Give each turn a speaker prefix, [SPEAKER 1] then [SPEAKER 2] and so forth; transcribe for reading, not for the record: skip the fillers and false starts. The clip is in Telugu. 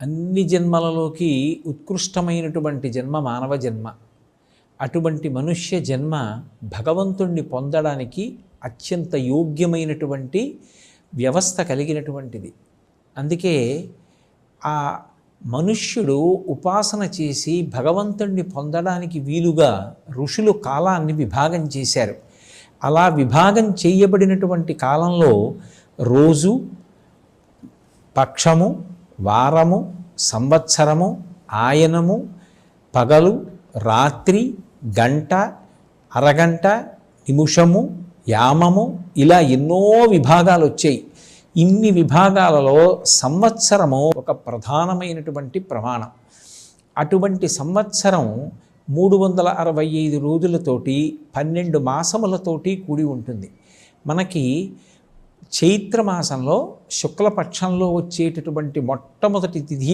[SPEAKER 1] అన్ని జన్మలలోకి ఉత్కృష్టమైనటువంటి జన్మ మానవ జన్మ. అటువంటి మనుష్య జన్మ భగవంతుణ్ణి పొందడానికి అత్యంత యోగ్యమైనటువంటి వ్యవస్థ కలిగినటువంటిది. అందుకే ఆ మనుష్యుడు ఉపాసన చేసి భగవంతుణ్ణి పొందడానికి వీలుగా ఋషులు కాలాన్ని విభాగం చేశారు. అలా విభాగం చేయబడినటువంటి కాలంలో రోజు, పక్షము, వారము, సంవత్సరము, ఆయనము, పగలు, రాత్రి, గంట, అరగంట, నిమిషము, యామము, ఇలా ఎన్నో విభాగాలు వచ్చాయి. ఇన్ని విభాగాలలో సంవత్సరము ఒక ప్రధానమైనటువంటి ప్రమాణం. అటువంటి సంవత్సరం 365 రోజులతోటి 12 మాసములతోటి కూడి ఉంటుంది. మనకి చైత్రమాసంలో శుక్లపక్షంలో వచ్చేటటువంటి మొట్టమొదటి తిథి